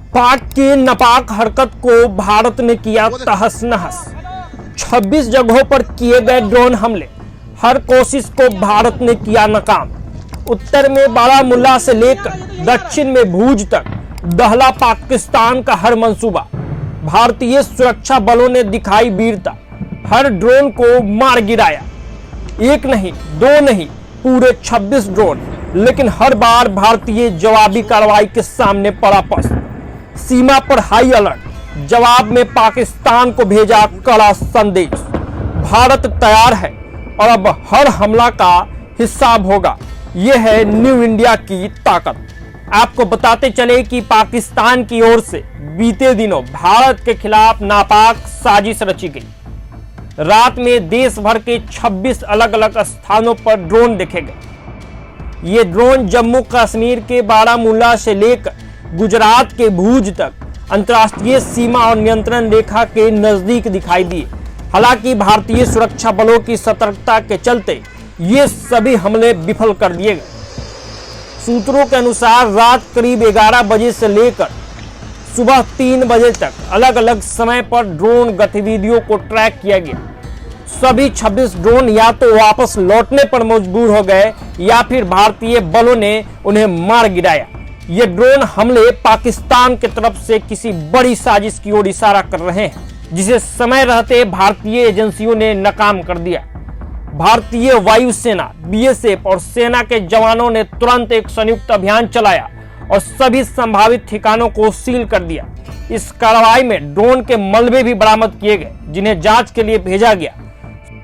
पाक की नापाक हरकत को भारत ने किया तहस नहस। 26 जगहों पर किए गए ड्रोन हमले, हर कोशिश को भारत ने किया नाकाम। उत्तर में बारामूला से लेकर दक्षिण में भूज तक दहला पाकिस्तान का हर मंसूबा। भारतीय सुरक्षा बलों ने दिखाई वीरता, हर ड्रोन को मार गिराया। एक नहीं, दो नहीं, पूरे 26 ड्रोन, लेकिन हर बार भारतीय जवाबी कार्रवाई के सामने पड़ा पस्त। सीमा पर हाई अलर्ट, जवाब में पाकिस्तान को भेजा कड़ा संदेश। भारत तैयार है और अब हर हमला का हिसाब होगा। यह है न्यू इंडिया की ताकत। आपको बताते चले कि पाकिस्तान की ओर से बीते दिनों भारत के खिलाफ नापाक साजिश रची गई। रात में देश भर के 26 अलग अलग स्थानों पर ड्रोन देखे गए। ये ड्रोन जम्मू कश्मीर के बारामूला से लेकर गुजरात के भूज तक अंतर्राष्ट्रीय सीमा और नियंत्रण रेखा के नजदीक दिखाई दिए। हालांकि भारतीय सुरक्षा बलों की सतर्कता के चलते ये सभी हमले विफल कर दिए गए। सूत्रों के अनुसार रात करीब 11 बजे से लेकर सुबह 3 बजे तक अलग अलग समय पर ड्रोन गतिविधियों को ट्रैक किया गया। सभी 26 ड्रोन या तो वापस लौटने पर मजबूर हो गए या फिर भारतीय बलों ने उन्हें मार गिराया। ये ड्रोन हमले पाकिस्तान की तरफ से किसी बड़ी साजिश की ओर इशारा कर रहे हैं, जिसे समय रहते भारतीय एजेंसियों ने नाकाम कर दिया। भारतीय वायुसेना, बीएसएफ और सेना के जवानों ने तुरंत एक संयुक्त अभियान चलाया और सभी संभावित ठिकानों को सील कर दिया। इस कार्रवाई में ड्रोन के मलबे भी बरामद किए गए, जिन्हें जांच के लिए भेजा गया।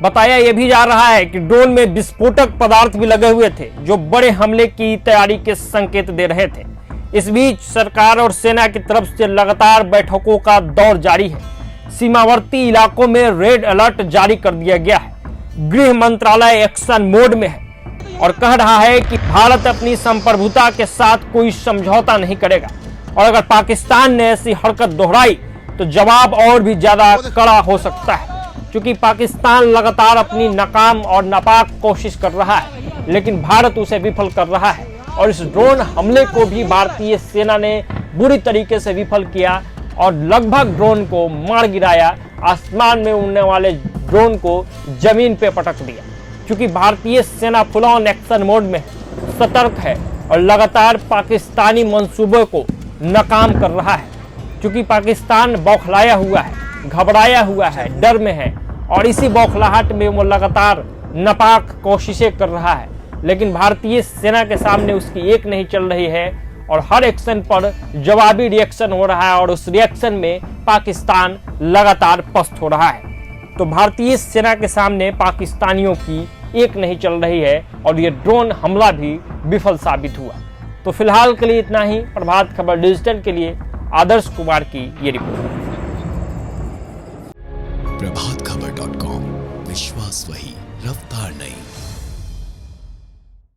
बताया यह भी जा रहा है कि ड्रोन में विस्फोटक पदार्थ भी लगे हुए थे, जो बड़े हमले की तैयारी के संकेत दे रहे थे। इस बीच सरकार और सेना की तरफ से लगातार बैठकों का दौर जारी है। सीमावर्ती इलाकों में रेड अलर्ट जारी कर दिया गया है। गृह मंत्रालय एक्शन मोड में है और कह रहा है कि भारत अपनी संप्रभुता के साथ कोई समझौता नहीं करेगा और अगर पाकिस्तान ने ऐसी हरकत दोहराई तो जवाब और भी ज्यादा कड़ा हो सकता है। क्योंकि पाकिस्तान लगातार अपनी नाकाम और नापाक कोशिश कर रहा है, लेकिन भारत उसे विफल कर रहा है और इस ड्रोन हमले को भी भारतीय सेना ने बुरी तरीके से विफल किया और लगभग ड्रोन को मार गिराया। आसमान में उड़ने वाले ड्रोन को जमीन पे पटक दिया। क्योंकि भारतीय सेना फुल ऑन एक्शन मोड में सतर्क है और लगातार पाकिस्तानी मंसूबों को नाकाम कर रहा है। क्योंकि पाकिस्तान बौखलाया हुआ है, घबराया हुआ है, डर में है और इसी बौखलाहट में वो लगातार नापाक कोशिशें कर रहा है। लेकिन भारतीय सेना के सामने उसकी एक नहीं चल रही है और हर एक्शन पर जवाबी रिएक्शन हो रहा है और उस रिएक्शन में पाकिस्तान लगातार पस्त हो रहा है। तो भारतीय सेना के सामने पाकिस्तानियों की एक नहीं चल रही है और ये ड्रोन हमला भी विफल साबित हुआ। तो फिलहाल के लिए इतना ही। प्रभात खबर डिजिटल के लिए आदर्श कुमार की ये रिपोर्ट। प्रभातखबर.com, विश्वास वही, रफ्तार नहीं।